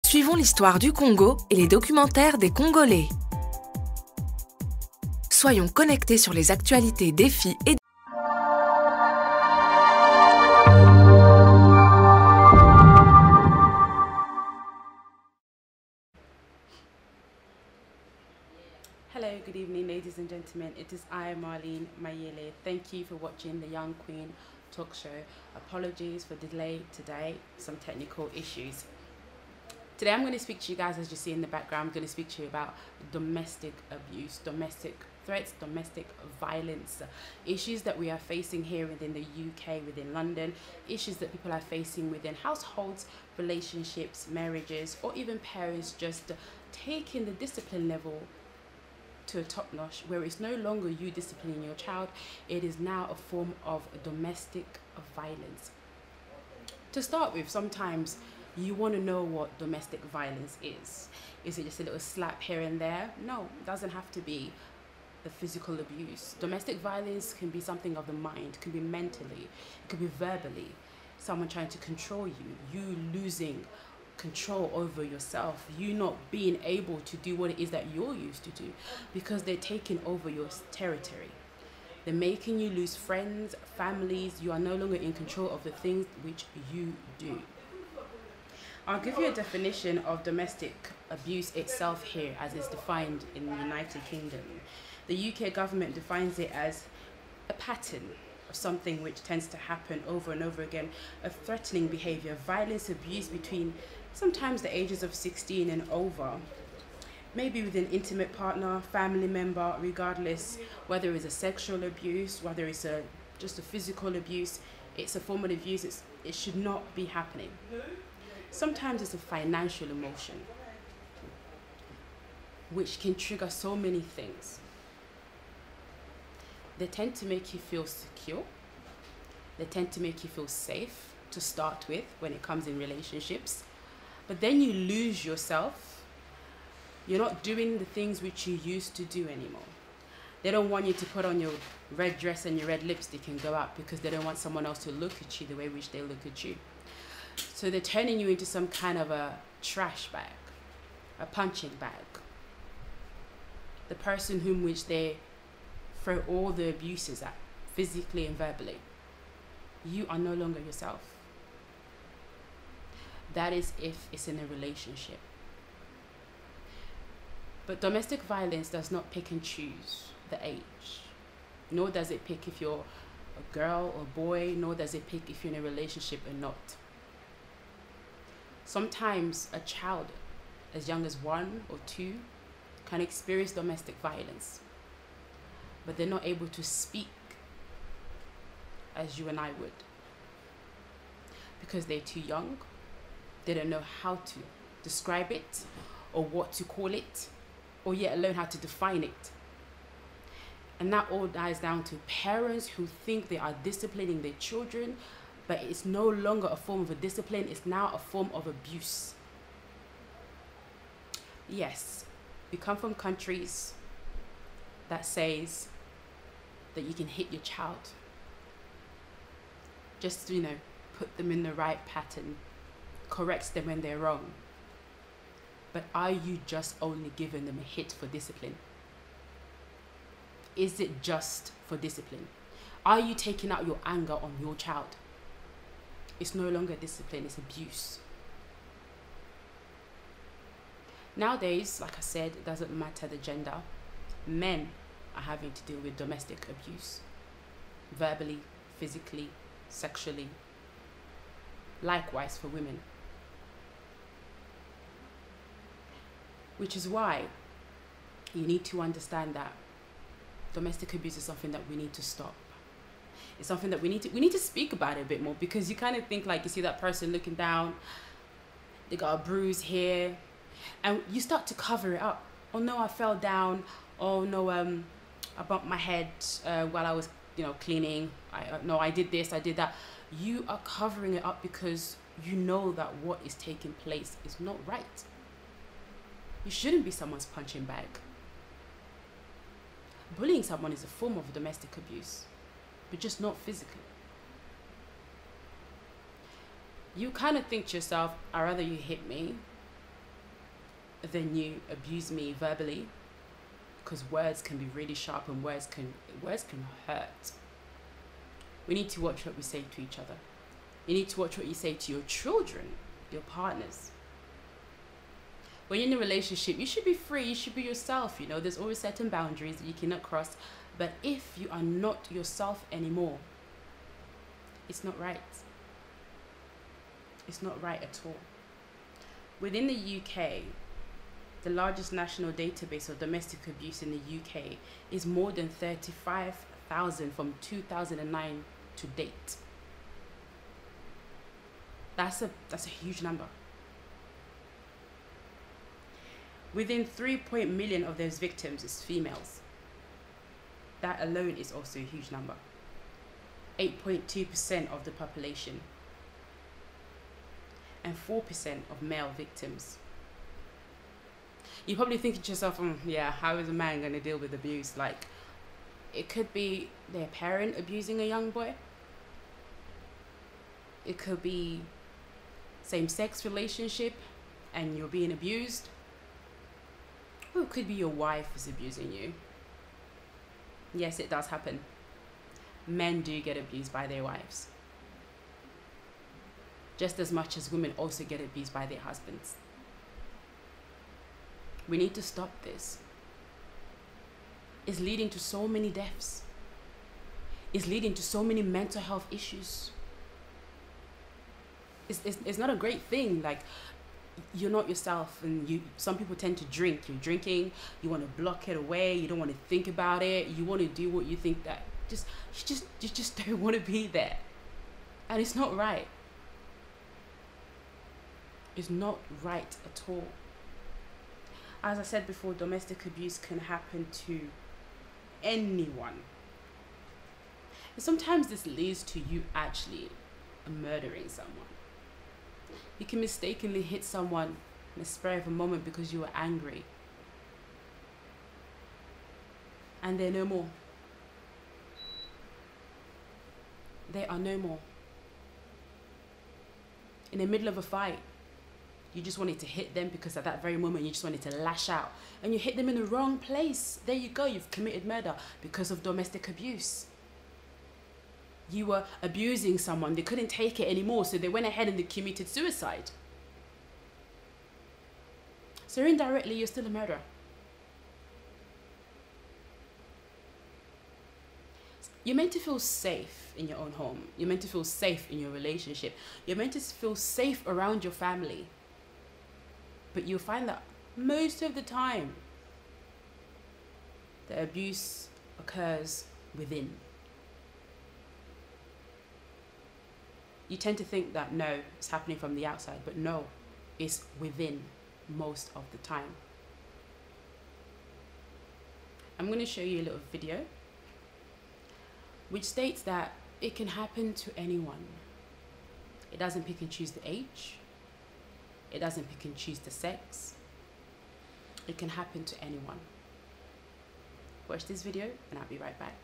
Suivons l'histoire du Congo et les documentaires des Congolais. Soyons connectés sur les actualités, défis et Hello, good evening, ladies and gentlemen. It is I, Marlene Mayele. Thank you for watching the Young Queen talk show. Apologies for the delay today, some technical issues. Today I'm going to speak to you guys, as you see in the background, I'm going to speak to you about domestic abuse, domestic threats, domestic violence, issues that we are facing here within the UK, within London, issues that people are facing within households, relationships, marriages, or even parents just taking the discipline level to a top notch, where it's no longer you disciplining your child, it is now a form of domestic violence. To start with, sometimes you want to know what domestic violence is. Is it just a little slap here and there? No, it doesn't have to be the physical abuse. Domestic violence can be something of the mind, it can be mentally, it could be verbally, someone trying to control you, you losing control over yourself, you not being able to do what it is that you're used to do because they're taking over your territory. They're making you lose friends, families. You are no longer in control of the things which you do. I'll give you a definition of domestic abuse itself here as it's defined in the United Kingdom. The UK government defines it as a pattern of something which tends to happen over and over again, of threatening behavior, violence, abuse between sometimes the ages of 16 and over, maybe with an intimate partner, family member, regardless whether it's a sexual abuse, whether it's just a physical abuse, it's a form of abuse, it should not be happening. Sometimes it's a financial emotion, which can trigger so many things. They tend to make you feel secure. They tend to make you feel safe to start with when it comes in relationships. But then you lose yourself. You're not doing the things which you used to do anymore. They don't want you to put on your red dress and your red lipstick and go out because they don't want someone else to look at you the way which they look at you. So they're turning you into some kind of a trash bag, a punching bag. The person whom which they throw all the abuses at, physically and verbally. You are no longer yourself. That is if it's in a relationship. But domestic violence does not pick and choose the age. Nor does it pick if you're a girl or boy, nor does it pick if you're in a relationship or not. Sometimes a child as young as 1 or 2 can experience domestic violence, but they're not able to speak as you and I would, because they're too young. They don't know how to describe it or what to call it, or yet alone how to define it. And that all dies down to parents who think they are disciplining their children, but it's no longer a form of a discipline, it's now a form of abuse. Yes, we come from countries that says that you can hit your child. Just, put them in the right pattern, corrects them when they're wrong. But are you just only giving them a hit for discipline? Is it just for discipline? Are you taking out your anger on your child? It's no longer discipline, it's abuse. Nowadays, like I said, it doesn't matter the gender. Men are having to deal with domestic abuse. Verbally, physically, sexually. Likewise for women. Which is why you need to understand that domestic abuse is something that we need to stop. It's something that we need to speak about it a bit more, because you kind of think like you see that person looking down, they got a bruise here, and you start to cover it up. Oh no, I fell down. Oh no, I bumped my head while I was cleaning. No, I did this, I did that. You are covering it up because you know that what is taking place is not right. You shouldn't be someone's punching bag. Bullying someone is a form of domestic abuse, but just not physically. You kind of think to yourself, I'd rather you hit me then you abuse me verbally, because words can be really sharp and words can hurt. We need to watch what we say to each other. You need to watch what you say to your children, your partners. When you're in a relationship, you should be free, you should be yourself, you know, there's always certain boundaries that you cannot cross. But if you are not yourself anymore, it's not right. It's not right at all. Within the UK, the largest national database of domestic abuse in the UK is more than 35,000 from 2009 to date. That's a huge number. Within 3 million of those victims is females. That alone is also a huge number. 8.2% of the population. And 4% of male victims. You're probably thinking to yourself, yeah, how is a man going to deal with abuse? Like, it could be their parent abusing a young boy. It could be same-sex relationship and you're being abused. Or it could be your wife is abusing you. Yes, it does happen. Men do get abused by their wives. Just as much as women also get abused by their husbands. We need to stop this. It's leading to so many deaths. It's leading to so many mental health issues. It's not a great thing. Like, you're not yourself, and some people tend to drink. You're drinking, you want to block it away, you don't want to think about it, you want to do what you think that you just don't want to be there. And it's not right. It's not right at all. As I said before, domestic abuse can happen to anyone. And sometimes this leads to you actually murdering someone. You can mistakenly hit someone in a spur of a moment because you were angry. And they're no more. They are no more. In the middle of a fight, you just wanted to hit them because at that very moment you just wanted to lash out. And you hit them in the wrong place. There you go, you've committed murder because of domestic abuse. You were abusing someone, they couldn't take it anymore, so they went ahead and they committed suicide. So indirectly, you're still a murderer. You're meant to feel safe in your own home. You're meant to feel safe in your relationship. You're meant to feel safe around your family. But you'll find that most of the time, the abuse occurs within. You tend to think that no, it's happening from the outside, but no, it's within most of the time. I'm going to show you a little video which states that it can happen to anyone. It doesn't pick and choose the age. It doesn't pick and choose the sex. It can happen to anyone. Watch this video and I'll be right back.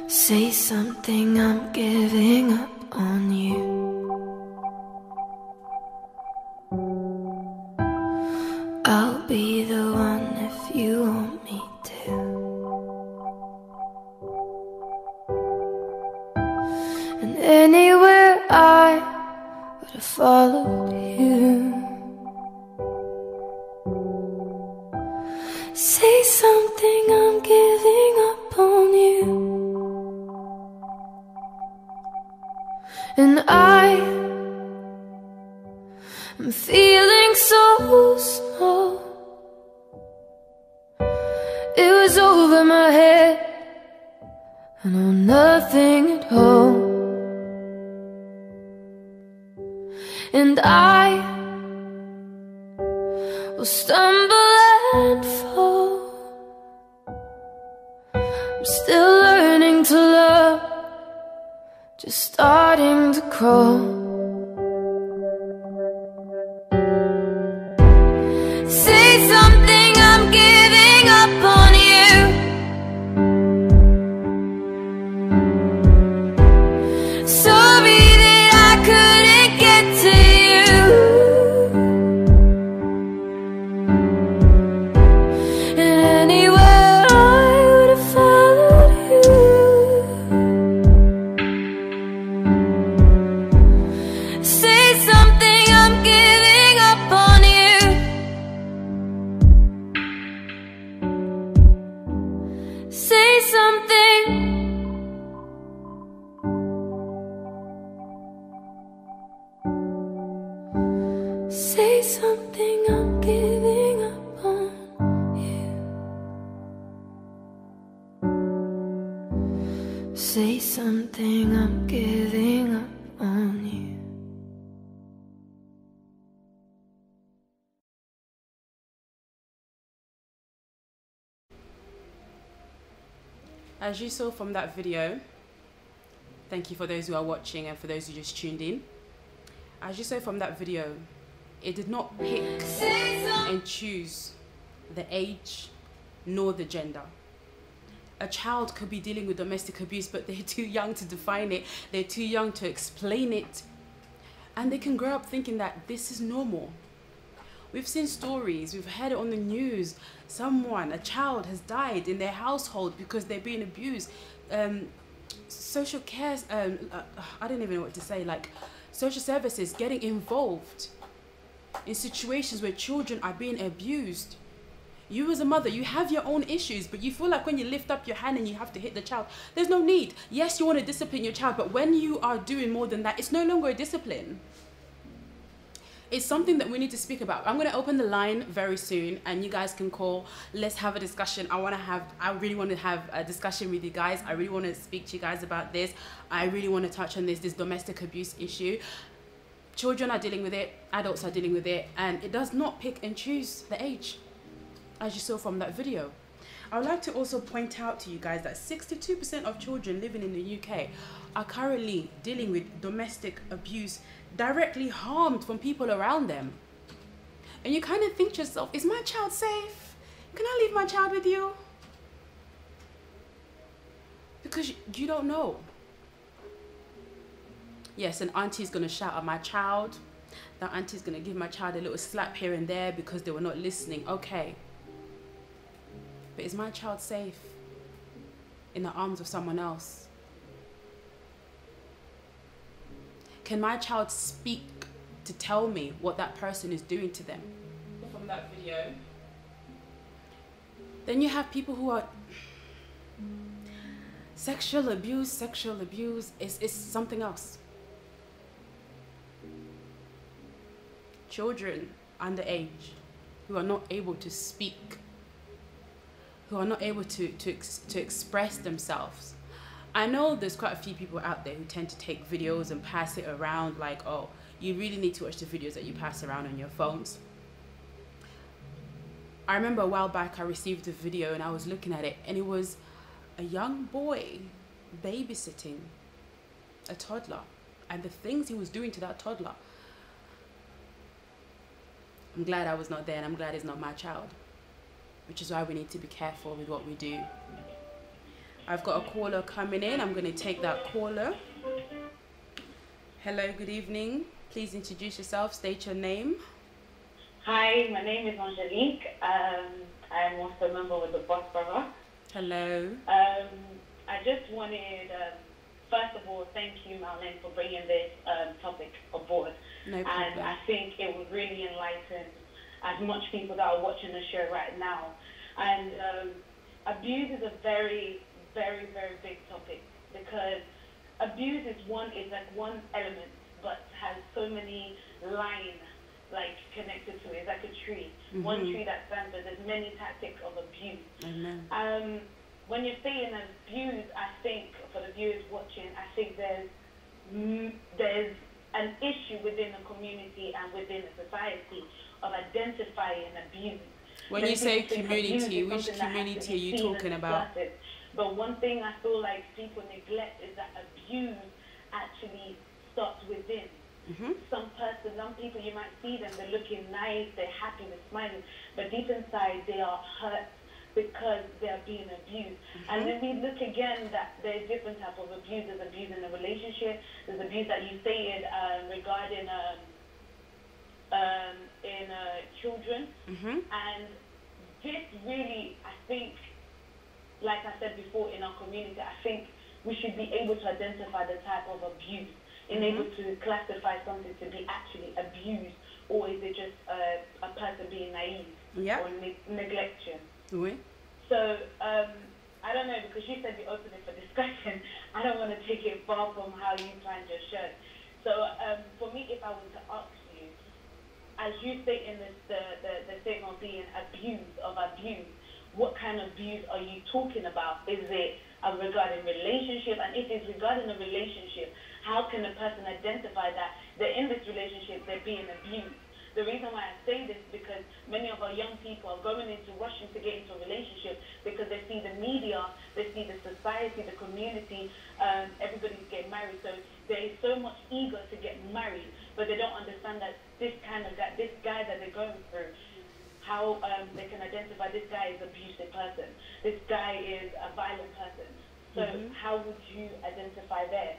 Say something, I'm giving up on you. I'll be the one if you want me to. And anywhere I would have followed you. Say something, I'm giving up on you. And I'm feeling so small. It was over my head, I know nothing at all. And I will stumble and fall. I'm still learning to love, just starting to crawl. Say something, I'm giving up on you. Say something, I'm giving up on you. As you saw from that video, thank you for those who are watching and for those who just tuned in. As you saw from that video, it did not pick and choose the age nor the gender. A child could be dealing with domestic abuse, but they're too young to define it. They're too young to explain it. And they can grow up thinking that this is normal. We've seen stories, we've heard it on the news. A child has died in their household because they're being abused. Social care, I don't even know what to say, like social services getting involved in situations where children are being abused. You as a mother, you have your own issues, but you feel like when you lift up your hand and you have to hit the child, there's no need. Yes, you want to discipline your child, but when you are doing more than that, it's no longer a discipline. It's something that we need to speak about. I'm going to open the line very soon and you guys can call. Let's have a discussion. I really want to have a discussion with you guys. I really want to speak to you guys about this. I really want to touch on this domestic abuse issue. Children are dealing with it, adults are dealing with it, and it does not pick and choose the age, as you saw from that video. I would like to also point out to you guys that 62% of children living in the UK are currently dealing with domestic abuse, directly harmed from people around them. And you kind of think to yourself, is my child safe? Can I leave my child with you? Because you don't know. Yes, an auntie's going to shout at my child. That auntie's going to give my child a little slap here and there because they were not listening. Okay. But is my child safe in the arms of someone else? Can my child speak to tell me what that person is doing to them? From that video. Then you have people who are... Sexual abuse is something else. Children underage who are not able to speak, who are not able to express themselves. I know there's quite a few people out there who tend to take videos and pass it around like, oh, you really need to watch the videos that you pass around on your phones. I remember a while back I received a video and I was looking at it and it was a young boy babysitting a toddler and the things he was doing to that toddler. I'm glad I was not there and I'm glad it's not my child, which is why we need to be careful with what we do. I've got a caller coming in. I'm going to take that caller. Hello, good evening. Please introduce yourself, state your name. Hi, my name is Angelique. I'm also a member with the Boss Brother. Hello. I just wanted, first of all, thank you, Marlene, for bringing this topic aboard. No problem. And I think it would really enlighten as much people that are watching the show right now. And abuse is a very, very, very big topic because abuse is like one element, but has so many lines like connected to it. It's like a tree. Mm-hmm. One tree that stands, but there's many tactics of abuse. Amen. When you're saying abuse, I think for the viewers watching, I think there's an issue within the community and within the society of identifying abuse. When you say community, which community are you talking about? But one thing I feel like people neglect is that abuse actually starts within. Mm-hmm. Some people, you might see them, they're looking nice, they're happy, they're smiling, but deep inside they are hurt because they're being abused. Mm-hmm. And then we look again that there's different types of abuse. There's abuse in a relationship, there's abuse that you stated regarding in children. Mm-hmm. And this really, I think, like I said before, in our community, I think we should be able to identify the type of abuse and able to classify something to be actually abused, or is it just a person being naive or neglection? Oui. So, I don't know, because you said you opened it for discussion. I don't want to take it far from how you planned your show. So, for me, if I was to ask you, as you state in the statement of being abuse, what kind of abuse are you talking about? Is it regarding relationship? And if it's regarding a relationship, how can a person identify that they're in this relationship, they're being abused? The reason why I say this is because many of our young people are rushing to get into a relationship because they see the media, they see the society, the community, everybody's getting married. So they're so much eager to get married, but they don't understand that this guy that they're going through, how they can identify this guy is an abusive person, this guy is a violent person. So how would you identify there?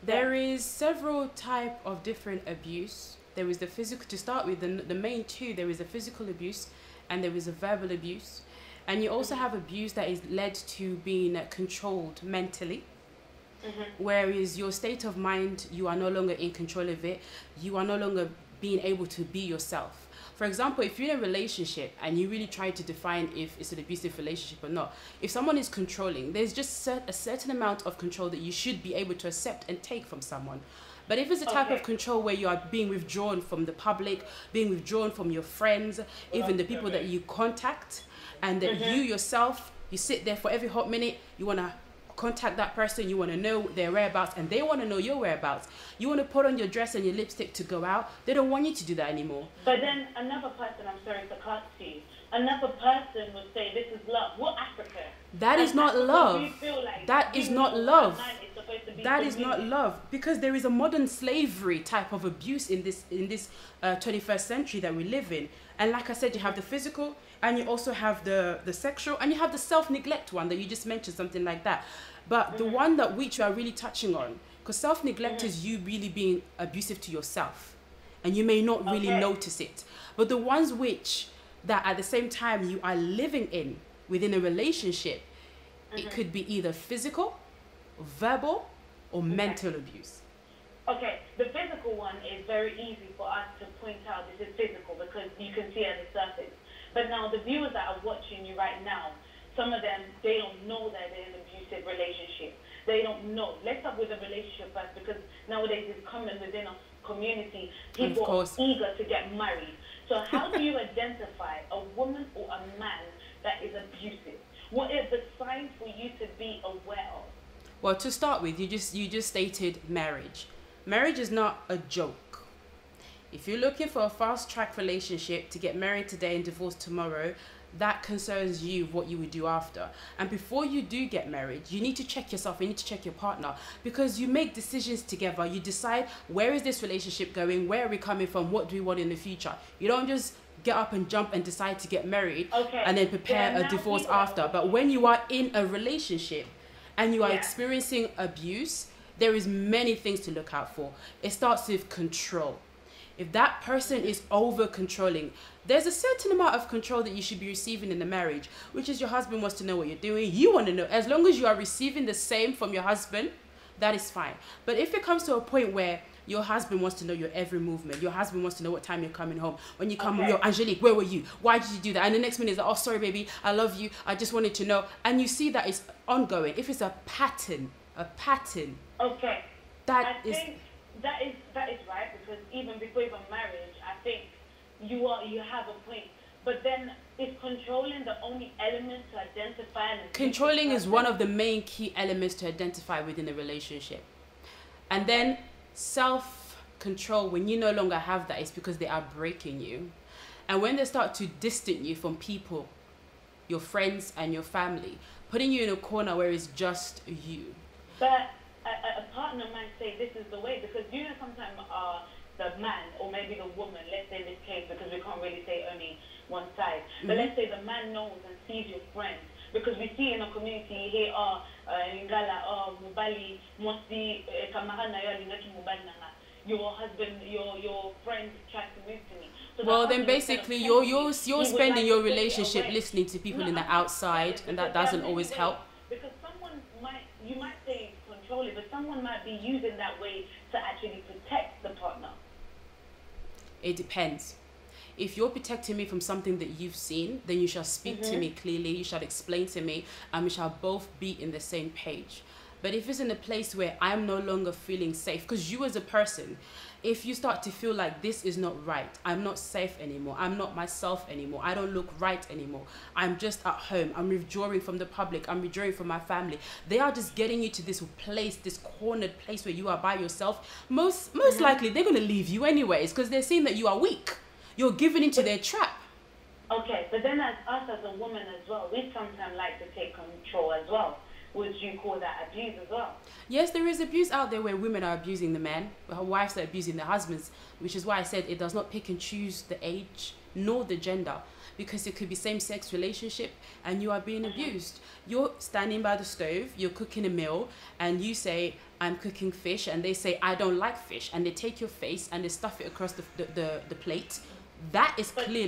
There is several type of different abuse. There is the physical, to start with, the main two. There is a physical abuse and there is a verbal abuse. And you also have abuse that is led to being controlled mentally. Whereas your state of mind, you are no longer in control of it. You are no longer being able to be yourself. For example, if you're in a relationship and you really try to define if it's an abusive relationship or not, if someone is controlling, there's just a certain amount of control that you should be able to accept and take from someone. But if it's a type of control where you are being withdrawn from the public, being withdrawn from your friends, even the people that you contact, and that you yourself, you sit there for every hot minute, you want to contact that person, you want to know their whereabouts, and they want to know your whereabouts. You want to put on your dress and your lipstick to go out. They don't want you to do that anymore. But then another person, I'm sorry to cut to you, another person would say, this is love. What Africa? That is not love. Like that is not love. That is not love, because there is a modern slavery type of abuse in this 21st century that we live in. And like I said, you have the physical, and you also have the sexual, and you have the self-neglect one that you just mentioned, something like that. But the one that which you are really touching on, because self-neglect is you really being abusive to yourself, and you may not really notice it. But the ones which that at the same time you are living in within a relationship, it could be either physical, verbal, or mental abuse. Okay, the physical one is very easy for us to point out this is physical because you can see it at the surface. But now the viewers that are watching you right now, some of them, they don't know that they're in an abusive relationship. They don't know. Let's start with the relationship first, because nowadays it's common within a community. People are eager to get married. So how do you identify a woman or a man that is abusive? What are the signs for you to be aware of? Well, to start with, you just stated marriage. Marriage is not a joke. If you're looking for a fast-track relationship to get married today and divorced tomorrow, that concerns you, what you would do after. And before you do get married, you need to check yourself, you need to check your partner, because you make decisions together. You decide, where is this relationship going? Where are we coming from? What do we want in the future? You don't just get up and jump and decide to get married and then prepare a divorce after. But when you are in a relationship and you are experiencing abuse, there is many things to look out for. It starts with control. If that person is over controlling, there's a certain amount of control that you should be receiving in the marriage, which is your husband wants to know what you're doing. You want to know. As long as you are receiving the same from your husband, that is fine. But if it comes to a point where your husband wants to know your every movement, your husband wants to know what time you're coming home, when you come home, yo, Angelique, where were you? Why did you do that? And the next minute is like, oh, sorry, baby, I love you, I just wanted to know. And you see that it's ongoing. If it's a pattern. Okay. That is right, because even before even marriage, I think you have a point. But then is controlling the only element to identify? Controlling is one of the main key elements to identify within a relationship. And then self-control, when you no longer have that, it's because they are breaking you. And when they start to distance you from people, your friends and your family, putting you in a corner where it's just you. But a partner might say this is the way, because you know sometimes the man or maybe the woman, let's say in this case, because we can't really say only one side, but let's say the man knows and sees your friends, because we see in a community here, Lingala, Mubali, Mosti, Kamarana, your husband, your friend tries to move to me. So well, then basically you're spending your relationship listening to people in the outside, and that doesn't always help. Because you might say control it, but someone might be using that way to actually protect the partner. It depends. If you're protecting me from something that you've seen, then you shall speak to me clearly, you shall explain to me, and we shall both be in the same page. But if it's in a place where I'm no longer feeling safe, because you as a person, if you start to feel like this is not right, I'm not safe anymore, I'm not myself anymore, I don't look right anymore, I'm just at home, I'm withdrawing from the public, I'm withdrawing from my family, they are just getting you to this place, this cornered place where you are by yourself. Most likely they're going to leave you anyways, because they're seeing that you are weak. You're given into their trap. Okay, but then as us as a woman as well, we sometimes like to take control as well. Would you call that abuse as well? Yes, there is abuse out there where women are abusing the men, her wives are abusing their husbands, which is why I said it does not pick and choose the age nor the gender, because it could be same-sex relationship and you are being abused. You're standing by the stove, you're cooking a meal, and you say, I'm cooking fish, and they say, I don't like fish, and they take your face and they stuff it across the plate. That is clearly